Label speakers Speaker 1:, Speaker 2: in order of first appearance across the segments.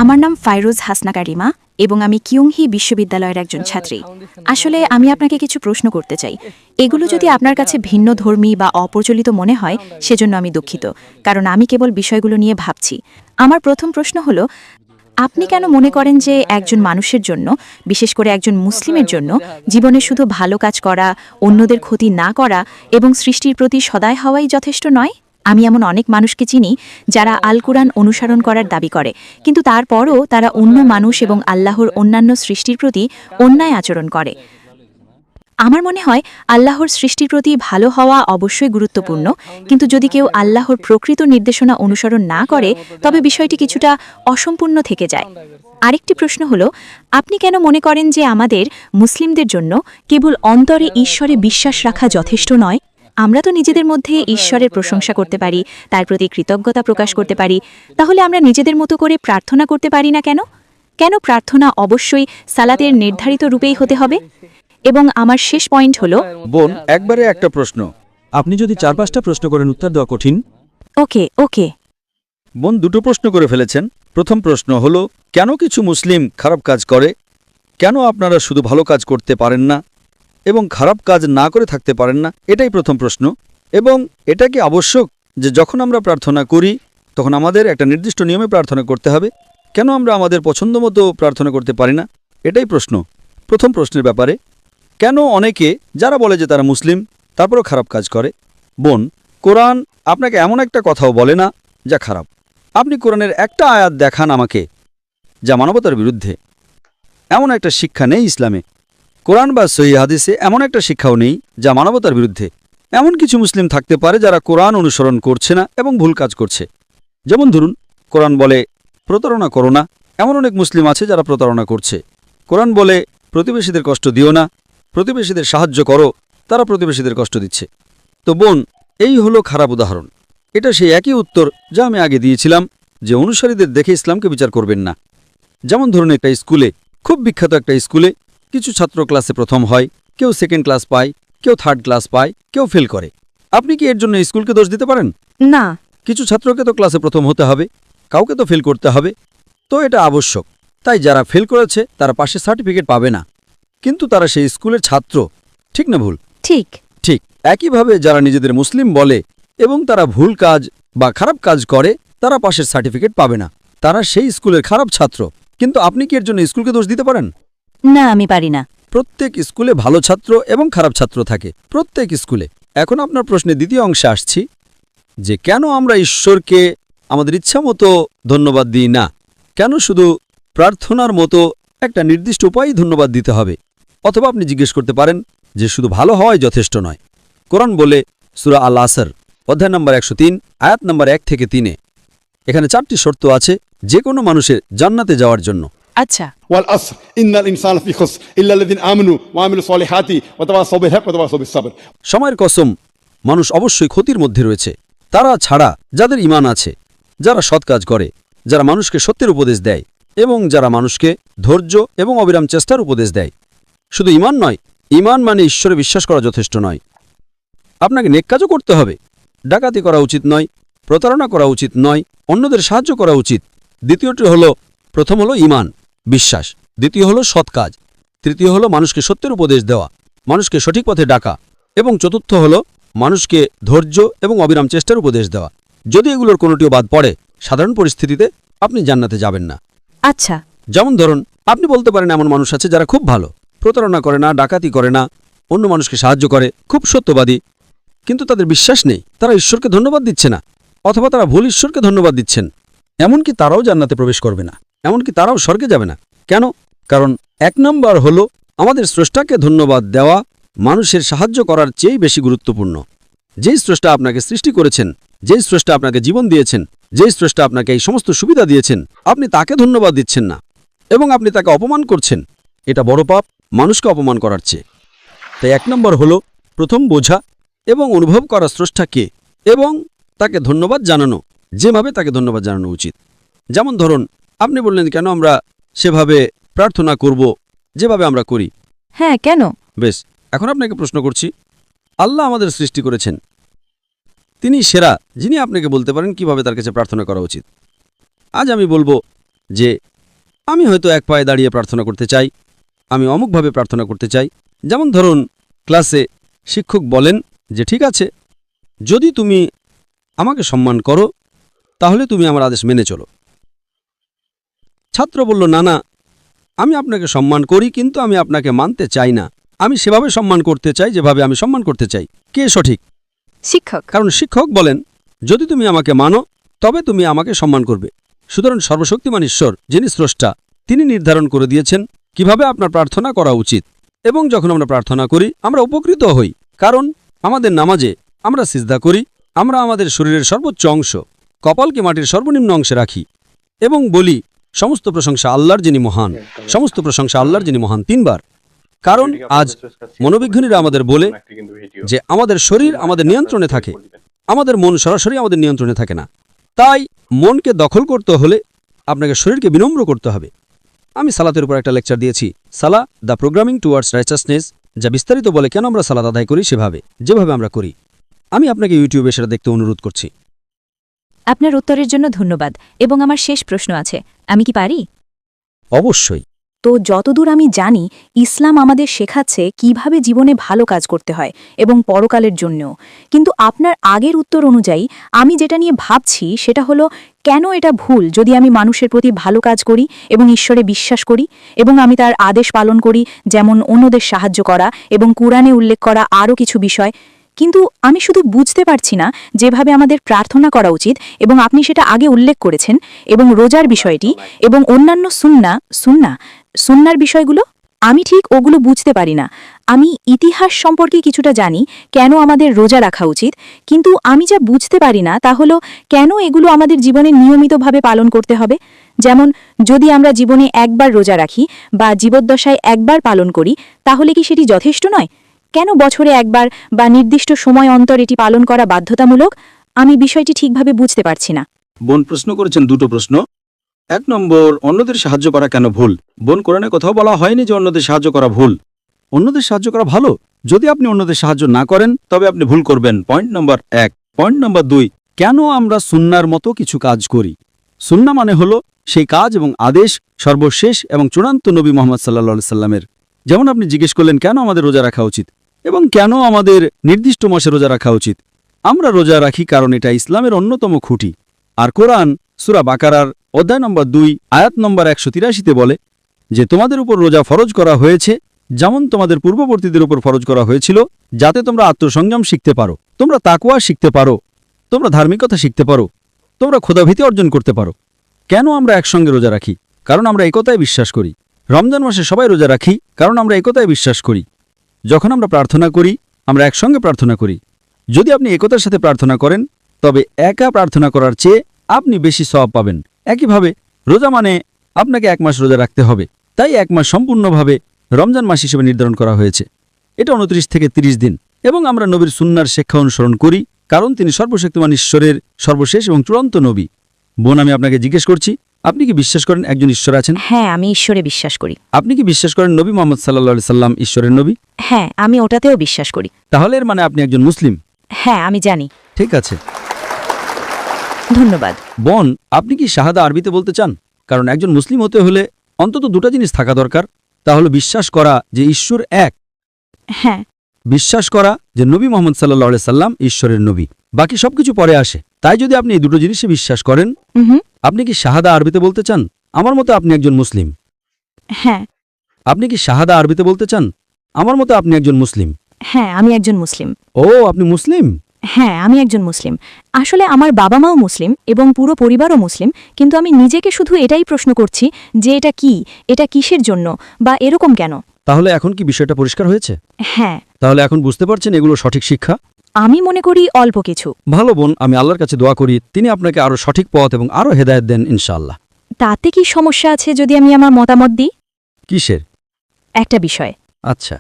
Speaker 1: আমার নাম ফাইরুজ হাসনা কারিমা এবং আমি কিয়ংহি বিশ্ববিদ্যালয়ের একজন ছাত্রী। আসলে আমি আপনাকে কিছু প্রশ্ন করতে চাই। এগুলো যদি আপনার কাছে ভিন্ন ধর্মী বা অপ্রচলিত মনে হয় সেজন্য আমি দুঃখিত, কারণ আমি কেবল বিষয়গুলো নিয়ে ভাবছি। আমার প্রথম প্রশ্ন হলো, আপনি কেন মনে করেন যে একজন মানুষের জন্য, বিশেষ করে একজন মুসলিমের জন্য, জীবনে শুধু ভালো কাজ করা, অন্যদের ক্ষতি না করা এবং সৃষ্টির প্রতি সদয় হওয়াই যথেষ্ট নয়? আমি এমন অনেক মানুষকে চিনি যারা আল কুরআন অনুসরণ করার দাবি করে, কিন্তু তারপরও তারা অন্য মানুষ এবং আল্লাহর অন্যান্য সৃষ্টির প্রতি অন্যায় আচরণ করে। আমার মনে হয় আল্লাহর সৃষ্টির প্রতি ভালো হওয়া অবশ্যই গুরুত্বপূর্ণ, কিন্তু যদি কেউ আল্লাহর প্রকৃত নির্দেশনা অনুসরণ না করে তবে বিষয়টি কিছুটা অসম্পূর্ণ থেকে যায়। আরেকটি প্রশ্ন হলো, আপনি কেন মনে করেন যে আমাদের মুসলিমদের জন্য কেবল অন্তরে ঈশ্বরে বিশ্বাস রাখা যথেষ্ট নয়? আমরা তো নিজেদের মধ্যে ঈশ্বরের প্রশংসা করতে পারি, তার প্রতি কৃতজ্ঞতা প্রকাশ করতে পারি, তাহলে আমরা নিজেদের মতো করে প্রার্থনা করতে পারি না কেন? কেন প্রার্থনা অবশ্যই সালাতের নির্ধারিত রূপেই হতে হবে? এবং আমার শেষ পয়েন্ট হলো,
Speaker 2: বোন, একবারে একটা প্রশ্ন।
Speaker 3: আপনি যদি 4-5টা প্রশ্ন করেন উত্তর দেওয়া কঠিন।
Speaker 1: ওকে।
Speaker 2: বোন দুটো প্রশ্ন করে ফেলেছেন। প্রথম প্রশ্ন হলো, কেন কিছু মুসলিম খারাপ কাজ করে? কেন আপনারা শুধু ভালো কাজ করতে পারেন না এবং খারাপ কাজ না করে থাকতে পারেন না? এটাই প্রথম প্রশ্ন। এবং এটা কি আবশ্যক যে যখন আমরা প্রার্থনা করি তখন আমাদের একটা নির্দিষ্ট নিয়মে প্রার্থনা করতে হবে? কেন আমরা আমাদের পছন্দ মতো প্রার্থনা করতে পারি না? এটাই প্রশ্ন। প্রথম প্রশ্নের ব্যাপারে কেন অনেকে যারা বলে যে তারা মুসলিম তারপরও খারাপ কাজ করে? বোন, কোরআন আপনাকে এমন একটা কথাও বলে না যা খারাপ। আপনি কোরআনের একটা আয়াত দেখান আমাকে যা মানবতার বিরুদ্ধে। এমন একটা শিক্ষা নেই ইসলামে। কোরআন বা সহিহ হাদিসে এমন একটা শিক্ষাও নেই যা মানবতার বিরুদ্ধে। এমন কিছু মুসলিম থাকতে পারে যারা কোরআন অনুসরণ করছে না এবং ভুল কাজ করছে। যেমন ধরুন, কোরআন বলে প্রতারণা করো না, এমন অনেক মুসলিম আছে যারা প্রতারণা করছে। কোরআন বলে প্রতিবেশীদের কষ্ট দিও না, প্রতিবেশীদের সাহায্য করো, তারা প্রতিবেশীদের কষ্ট দিচ্ছে। তো বোন, এই হলো খারাপ উদাহরণ। এটা সেই একই উত্তর যা আমি আগে দিয়েছিলাম, যে অনুসারীদের দেখে ইসলামকে বিচার করবেন না। যেমন ধরুন, একটা স্কুলে, খুব বিখ্যাত একটা স্কুলে কিছু ছাত্র ক্লাসে প্রথম হয়, কেউ সেকেন্ড ক্লাস পায়, কেউ থার্ড ক্লাস পায়, কেউ ফেল করে। আপনি কি এর জন্য স্কুলকে দোষ দিতে পারেন?
Speaker 1: না।
Speaker 2: কিছু ছাত্রকে তো ক্লাসে প্রথম হতে হবে, কাউকে তো ফেল করতে হবে। তো এটা আবশ্যক। তাই যারা ফেল করেছে তারা পাশে সার্টিফিকেট পাবে না, কিন্তু তারা সেই স্কুলের ছাত্র। ঠিক না ভুল?
Speaker 1: ঠিক।
Speaker 2: একইভাবে যারা নিজেদের মুসলিম বলে এবং তারা ভুল কাজ বা খারাপ কাজ করে তারা পাশের সার্টিফিকেট পাবে না, তারা সেই স্কুলের খারাপ ছাত্র। কিন্তু আপনি কি এর জন্য স্কুলকে দোষ দিতে পারেন?
Speaker 1: না, আমি পারি না।
Speaker 2: প্রত্যেক স্কুলে ভালো ছাত্র এবং খারাপ ছাত্র থাকে, প্রত্যেক স্কুলে। এখন আপনার প্রশ্নের দ্বিতীয় অংশে আসছি, যে কেন আমরা ঈশ্বরকে আমাদের ইচ্ছা মতো ধন্যবাদ দিই না? কেন শুধু প্রার্থনার মতো একটা নির্দিষ্ট উপায়েই ধন্যবাদ দিতে হবে? অথবা আপনি জিজ্ঞেস করতে পারেন যে শুধু ভালো হওয়াই যথেষ্ট নয়। কোরআন বলে সূরা আল আসর অধ্যায় নম্বর 103 আয়াত নম্বর 1 থেকে 3, এখানে 4টি শর্ত আছে যে কোনো মানুষের জান্নাতে যাওয়ার জন্য।
Speaker 1: আচ্ছা।
Speaker 4: والعصر إن الإنسان في خسر إلا الذين آمنوا وعملوا الصالحات وتواصوا بالحق وتواصوا بالصبر।
Speaker 2: সময়ের কসম, মানুষ অবশ্যই ক্ষতির মধ্যে রয়েছে, তারা ছাড়া যাদের ঈমান আছে, যারা সৎ কাজ করে, যারা মানুষকে সত্যের উপদেশ দেয় এবং যারা মানুষকে ধৈর্য এবং অবিরাম চেষ্টার উপদেশ দেয়। শুধু ঈমান নয়, ঈমান মানে ঈশ্বরে বিশ্বাস করা যথেষ্ট নয়। আপনাকে নেক কাজও করতে হবে। ডাকাতি করা উচিত নয়, প্রতারণা করা উচিত নয়, অন্যদের সাহায্য করা উচিত। দ্বিতীয়টি হলো, প্রথম হলো ঈমান, বিশ্বাস, দ্বিতীয় হলো সৎ কাজ, তৃতীয় হলো মানুষকে সত্যের উপদেশ দেওয়া, মানুষকে সঠিক পথে ডাকা, এবং চতুর্থ হলো মানুষকে ধৈর্য এবং অবিরাম চেষ্টার উপদেশ দেওয়া। যদি এগুলোর কোনোটিও বাদ পড়ে, সাধারণ পরিস্থিতিতে আপনি জান্নাতে যাবেন না।
Speaker 1: আচ্ছা।
Speaker 2: যেমন ধরুন, আপনি বলতে পারেন এমন মানুষ আছে যারা খুব ভালো, প্রতারণা করে না, ডাকাতি করে না, অন্য মানুষকে সাহায্য করে, খুব সত্যবাদী, কিন্তু তাদের বিশ্বাস নেই, তারা ঈশ্বরকে ধন্যবাদ দিচ্ছে না, অথবা তারা ভুল ঈশ্বরকে ধন্যবাদ দিচ্ছেন। এমনকি তারাও জান্নাতে প্রবেশ করবে না, এমনকি তারাও স্বর্গে যাবে না। কেন? কারণ 1 নম্বর হলো আমাদের স্রষ্টাকে ধন্যবাদ দেওয়া মানুষের সাহায্য করার চেয়ে বেশি গুরুত্বপূর্ণ। যেই স্রষ্টা আপনাকে সৃষ্টি করেছেন, যেই স্রষ্টা আপনাকে জীবন দিয়েছেন, যেই স্রষ্টা আপনাকে এই সমস্ত সুবিধা দিয়েছেন, আপনি তাকে ধন্যবাদ দিচ্ছেন না এবং আপনি তাকে অপমান করছেন। এটা বড় পাপ মানুষকে অপমান করার চেয়ে। তাই 1 নম্বর হলো প্রথম বোঝা এবং অনুভব করা স্রষ্টাকে এবং তাকে ধন্যবাদ জানানো, যেভাবে তাকে ধন্যবাদ জানানো উচিত। যেমন ধরুন, আপনি বললেন কেন আমরা সেভাবে প্রার্থনা করব যেভাবে আমরা করি।
Speaker 1: হ্যাঁ, কেন?
Speaker 2: বেশ, এখন আপনাকে প্রশ্ন করছি, আল্লাহ আমাদের সৃষ্টি করেছেন, তিনি সেরা, যিনি আপনাকে বলতে পারেন কিভাবে তার কাছে প্রার্থনা করা উচিত। আজ আমি বলবো যে আমি হয়তো এক পায়ে দাঁড়িয়ে প্রার্থনা করতে চাই, আমি অমুকভাবে প্রার্থনা করতে চাই। যেমন ধরুন ক্লাসে শিক্ষক বলেন যে ঠিক আছে, যদি তুমি আমাকে সম্মান করো তাহলে তুমি আমার আদেশ মেনে চলো। ছাত্র বলল, না না, আমি আপনাকে সম্মান করি, কিন্তু আমি আপনাকে মানতে চাই না, আমি সেভাবে সম্মান করতে চাই যেভাবে আমি সম্মান করতে চাই। কে সঠিক?
Speaker 1: শিক্ষক।
Speaker 2: কারণ শিক্ষক বলেন যদি তুমি আমাকে মানো তবে তুমি আমাকে সম্মান করবে। সুতরাং সর্বশক্তিমান ঈশ্বর, যিনি স্রষ্টা, তিনি নির্ধারণ করে দিয়েছেন কিভাবে আপনার প্রার্থনা করা উচিত। এবং যখন আমরা প্রার্থনা করি আমরা উপকৃত হই, কারণ আমাদের নামাজে আমরা সিজদা করি, আমরা আমাদের শরীরের সর্বোচ্চ অংশ কপালকে মাটির সর্বনিম্ন অংশে রাখি এবং বলি সমস্ত প্রশংসা আল্লাহর যিনি মহান, সমস্ত প্রশংসা আল্লাহর যিনি মহান 3 বার। কারণ আজ মনোবিজ্ঞানীরা আমাদের বলে যে আমাদের শরীর আমাদের নিয়ন্ত্রণে থাকে, আমাদের মন সরাসরি আমাদের নিয়ন্ত্রণে থাকে না। তাই মনকে দখল করতে হলে আপনাকে শরীরকে বিনম্র করতে হবে। আমি সালাতের উপর একটা লেকচার দিয়েছি, সালা দ্য প্রোগ্রামিং টুয়ার্ডস রাইচাসনেস, যা বিস্তারিত বলে কেন আমরা সালাত আদায় করি সেভাবে যেভাবে আমরা করি। আমি আপনাকে ইউটিউবে সেটা দেখতে অনুরোধ করছি।
Speaker 1: আপনার উত্তরের জন্য ধন্যবাদ। এবং আমার শেষ প্রশ্ন আছে, আমি কি পারি?
Speaker 2: অবশ্যই।
Speaker 1: তো যতদূর আমি জানি ইসলাম আমাদের শেখাচ্ছে কিভাবে জীবনে ভালো কাজ করতে হয় এবং পরকালের জন্যও। কিন্তু আপনার আগের উত্তর অনুযায়ী আমি যেটা নিয়ে ভাবছি সেটা হলো, কেন এটা ভুল যদি আমি মানুষের প্রতি ভালো কাজ করি এবং ঈশ্বরে বিশ্বাস করি এবং আমি তার আদেশ পালন করি, যেমন অন্যদের সাহায্য করা এবং কুরআনে উল্লেখ করা আরও কিছু বিষয়। কিন্তু আমি শুধু বুঝতে পারছি না যেভাবে আমাদের প্রার্থনা করা উচিত, এবং আপনি সেটা আগে উল্লেখ করেছেন, এবং রোজার বিষয়টি এবং অন্যান্য সুন্নার বিষয়গুলো আমি ঠিক ওগুলো বুঝতে পারি না। আমি ইতিহাস সম্পর্কে কিছুটা জানি, কেন আমাদের রোজা রাখা উচিত, কিন্তু আমি যা বুঝতে পারি না তা হলো কেন এগুলো আমাদের জীবনে নিয়মিতভাবে পালন করতে হবে। যেমন যদি আমরা জীবনে একবার রোজা রাখি বা জীবদ্দশায় একবার পালন করি তাহলে কি সেটি যথেষ্ট নয়? কেন বছরে একবার বা নির্দিষ্ট সময় অন্তর এটি পালন করা বাধ্যতামূলক? আমি বিষয়টি ঠিকভাবে বুঝতে পারছি না।
Speaker 2: বোন প্রশ্ন করেছেন দুটো প্রশ্ন। 1 নম্বর, অন্যদের সাহায্য করা কেন ভুল? বোন, কোরআনে কোথাও বলা হয়নি যে অন্যদের সাহায্য করা ভুল। অন্যদের সাহায্য করা ভালো। যদি আপনি অন্যদের সাহায্য না করেন তবে আপনি ভুল করবেন। Point number 1। পয়েন্ট নম্বর 2, কেন আমরা সুন্নার মতো কিছু কাজ করি? সুন্না মানে হলো সেই কাজ এবং আদেশ সর্বশেষ এবং চূড়ান্ত নবী মুহাম্মদ সাল্লাল্লাহু আলাইহি সাল্লামের। যেমন আপনি জিজ্ঞেস করলেন কেন আমাদের রোজা রাখা উচিত এবং কেন আমাদের নির্দিষ্ট মাসে রোজা রাখা উচিত। আমরা রোজা রাখি কারণ এটা ইসলামের অন্যতম খুঁটি। আর কোরআন সূরা বাকারার অধ্যায় নম্বর 2 আয়াত নম্বর 183-তে বলে যে তোমাদের উপর রোজা ফরজ করা হয়েছে যেমন তোমাদের পূর্ববর্তীদের উপর ফরজ করা হয়েছিল, যাতে তোমরা আত্মসংযম শিখতে পারো, তোমরা তাকওয়া শিখতে পারো, তোমরা ধার্মিকতা শিখতে পারো, তোমরা খোদাভীতি অর্জন করতে পারো। কেন আমরা একসঙ্গে রোজা রাখি? কারণ আমরা একতায় বিশ্বাস করি। রমজান মাসে সবাই রোজা রাখি কারণ আমরা একতায় বিশ্বাস করি। যখন আমরা প্রার্থনা করি আমরা একসঙ্গে প্রার্থনা করি। যদি আপনি একতার সাথে প্রার্থনা করেন তবে একা প্রার্থনা করার চেয়ে আপনি বেশি সওয়াব পাবেন। একইভাবে রোজা মানে আপনাকে 1 মাস রোজা রাখতে হবে, তাই 1 মাস সম্পূর্ণভাবে রমজান মাস হিসেবে নির্ধারণ করা হয়েছে। এটা 29 থেকে 30 দিন এবং আমরা নবীর সুন্নার শিক্ষা অনুসরণ করি কারণ তিনি সর্বশক্তিমান ঈশ্বরের সর্বশেষ এবং চূড়ান্ত নবী। বোন, আমি আপনাকে জিজ্ঞেস করছি, আপনি কি বিশ্বাস করেন একজন ঈশ্বর আছেন?
Speaker 1: হ্যাঁ, আমি ঈশ্বরে বিশ্বাস করি।
Speaker 2: আপনি কি বিশ্বাস করেন নবী মুহাম্মদ সাল্লাল্লাহু আলাইহি সাল্লাম ঈশ্বরের নবী?
Speaker 1: হ্যাঁ, আমি ওটাতেও বিশ্বাস করি।
Speaker 2: তাহলে এর মানে আপনি একজন মুসলিম।
Speaker 1: হ্যাঁ, আমি জানি।
Speaker 2: ঠিক আছে।
Speaker 1: ধন্যবাদ।
Speaker 2: বোন, আপনি কি শাহাদা আরবিতে বলতে চান? কারণ একজন মুসলিম হতে হলে অন্তত 2টা জিনিস থাকা দরকার। তাহলে বিশ্বাস করা যে ঈশ্বর এক,
Speaker 1: হ্যাঁ,
Speaker 2: বিশ্বাস করা যে নবী মুহাম্মদ সাল্লাল্লাহু আলাইহি সাল্লাম ঈশ্বরের নবী। বাকি সবকিছু পরে আসে। তাই যদি আপনি এই 2টো জিনিসে বিশ্বাস করেন, আপনি কি শাহাদা আরবিতে বলতে চান? আমার মতে আপনি একজন মুসলিম।
Speaker 1: হ্যাঁ।
Speaker 2: আপনি কি শাহাদা আরবিতে বলতে চান? আমার মতে আপনি একজন মুসলিম।
Speaker 1: হ্যাঁ, আমি একজন মুসলিম।
Speaker 2: ও, আপনি মুসলিম?
Speaker 1: হ্যাঁ, আমি একজন মুসলিম। আসলে আমার বাবা মাও মুসলিম এবং পুরো পরিবারও মুসলিম, কিন্তু আমি নিজেকে শুধু এটাই প্রশ্ন করছি যে এটা কি, এটা কিসের জন্য বা এরকম কেন।
Speaker 2: তাহলে এখন কি বিষয়টা পরিষ্কার হয়েছে?
Speaker 1: হ্যাঁ।
Speaker 2: তাহলে এখন বুঝতে পারছেন এগুলো সঠিক শিক্ষা?
Speaker 1: আমি মনে করি অল্প কিছু।
Speaker 2: ভালো বোন, আমি আল্লাহর কাছে দোয়া করি তিনি আপনাকে আরো সঠিক পথ এবং আরো হেদায়েত দেন ইনশাআল্লাহ।
Speaker 1: তাতে কি সমস্যা আছে যদি আমি আমার মতামত দিই?
Speaker 2: কিসের?
Speaker 1: একটা বিষয়।
Speaker 2: আচ্ছা।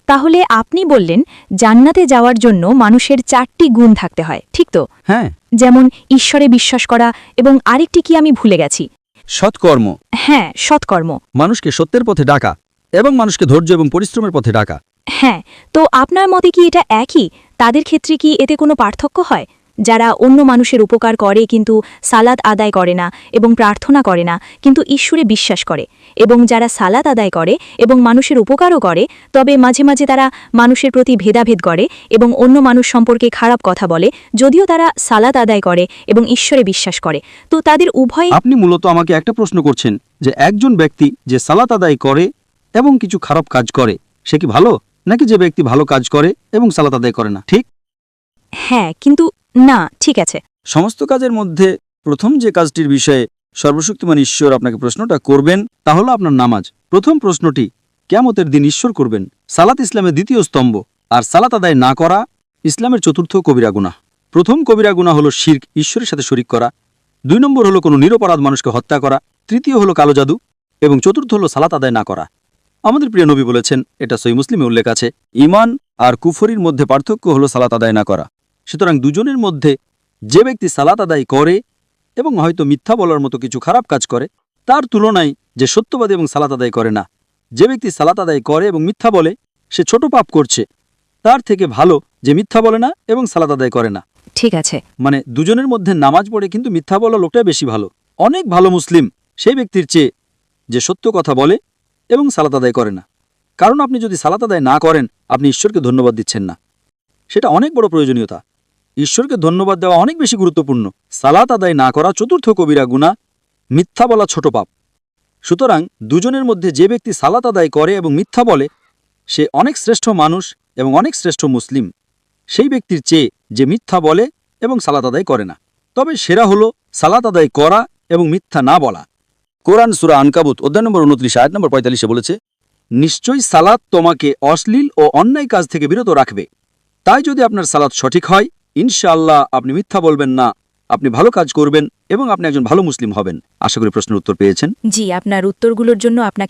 Speaker 1: তাহলে আপনি বললেন জান্নাতে যাওয়ার জন্য মানুষের 4টি গুণ থাকতে হয়, ঠিক তো?
Speaker 2: হ্যাঁ।
Speaker 1: যেমন ঈশ্বরে বিশ্বাস করা এবং আরেকটি কি আমি ভুলে গেছি?
Speaker 2: সৎকর্ম।
Speaker 1: হ্যাঁ, সৎকর্ম।
Speaker 2: মানুষকে সত্যের পথে ডাকা এবং মানুষকে ধৈর্য এবং পরিশ্রমের পথে ডাকা।
Speaker 1: হ্যাঁ, তো আপনার মতে কি এটা একই? তাদের ক্ষেত্রে কি এতে কোনো পার্থক্য হয়? যারা অন্য মানুষের উপকার করে কিন্তু সালাত আদায় করে না এবং প্রার্থনা করে না কিন্তু ঈশ্বরে বিশ্বাস করে, এবং যারা সালাত আদায় করে এবং মানুষের উপকারও করে, তবে মাঝে মাঝে তারা মানুষের প্রতি ভেদাভেদ করে এবং অন্য মানুষ সম্পর্কে খারাপ কথা বলে, যদিও তারা সালাত আদায় করে এবং ঈশ্বরে বিশ্বাস করে। তো তাদের উভয়
Speaker 3: আপনি মূলত আমাকে একটা প্রশ্ন করছেন যে একজন ব্যক্তি যে সালাত আদায় করে এবং কিছু খারাপ কাজ করে সে কি ভালো, নাকি যে ব্যক্তি ভালো কাজ করে এবং সালাত আদায় করে না? ঠিক?
Speaker 1: হ্যাঁ, কিন্তু না, ঠিক আছে।
Speaker 2: সমস্ত কাজের মধ্যে প্রথম যে কাজটির বিষয়ে সর্বশক্তিমান ঈশ্বর আপনাকে প্রশ্নটা করবেন তা হলো আপনার নামাজ। প্রথম প্রশ্নটি কিয়ামতের দিন ঈশ্বর করবেন। সালাত ইসলামের দ্বিতীয় স্তম্ভ, আর সালাত আদায় না করা ইসলামের চতুর্থ কবিরা গুনাহ। প্রথম কবিরা গুনাহ হলো শিরক, ঈশ্বরের সাথে শরিক করা। 2 নম্বর হলো কোনো নিরপরাধ মানুষকে হত্যা করা। তৃতীয় হলো কালো জাদু, এবং চতুর্থ হলো সালাত আদায় না করা। আমাদের প্রিয় নবী বলেছেন, এটা সহিহ মুসলিমে উল্লেখ আছে, ঈমান আর কুফরির মধ্যে পার্থক্য হলো সালাত আদায় না করা। সুতরাং দুজনের মধ্যে যে ব্যক্তি সালাত আদায় করে এবং হয়তো মিথ্যা বলার মতো কিছু খারাপ কাজ করে, তার তুলনায় যে সত্যবাদী এবং সালাত আদায় করে না, যে ব্যক্তি সালাত আদায় করে এবং মিথ্যা বলে, সে ছোট পাপ করছে। তার থেকে ভালো যে মিথ্যা বলে না এবং সালাত আদায় করে না।
Speaker 1: ঠিক আছে।
Speaker 2: মানে দুজনের মধ্যে নামাজ পড়ে কিন্তু মিথ্যা বলা লোকটা বেশি ভালো। অনেক ভালো মুসলিম সেই ব্যক্তির চেয়ে যে সত্য কথা বলে এবং সালাত আদায় করে না। কারণ আপনি যদি সালাত আদায় না করেন, আপনি ঈশ্বরকে ধন্যবাদ দিচ্ছেন না। সেটা অনেক বড় প্রয়োজনীয়তা। ঈশ্বরকে ধন্যবাদ দেওয়া অনেক বেশি গুরুত্বপূর্ণ। সালাত আদায় না করা চতুর্থ কবিরা গুনাহ, মিথ্যা বলা ছোট পাপ। সুতরাং দুজনের মধ্যে যে ব্যক্তি সালাত আদায় করে এবং মিথ্যা বলে, সে অনেক শ্রেষ্ঠ মানুষ এবং অনেক শ্রেষ্ঠ মুসলিম সেই ব্যক্তির চেয়ে যে মিথ্যা বলে এবং সালাত আদায় করে না। তবে সেরা হলো সালাত আদায় করা এবং মিথ্যা না বলা। কোরআন সূরা আনকাবুত অধ্যায় নম্বর 29 আয়াত নম্বর 45 বলেছে, নিশ্চয়ই সালাত তোমাকে অশ্লীল ও অন্যায় কাজ থেকে বিরত রাখবে। তাই যদি আপনার সালাত সঠিক হয়, ইনশাআল্লাহ আপনি মিথ্যা বলবেন না, আপনি ভালো কাজ করবেন এবং আপনি একজন ভালো মুসলিম হবেন। আশা করি প্রশ্নের উত্তর পেয়েছেন।
Speaker 1: জি, আপনার উত্তরগুলোর জন্য আপনাকে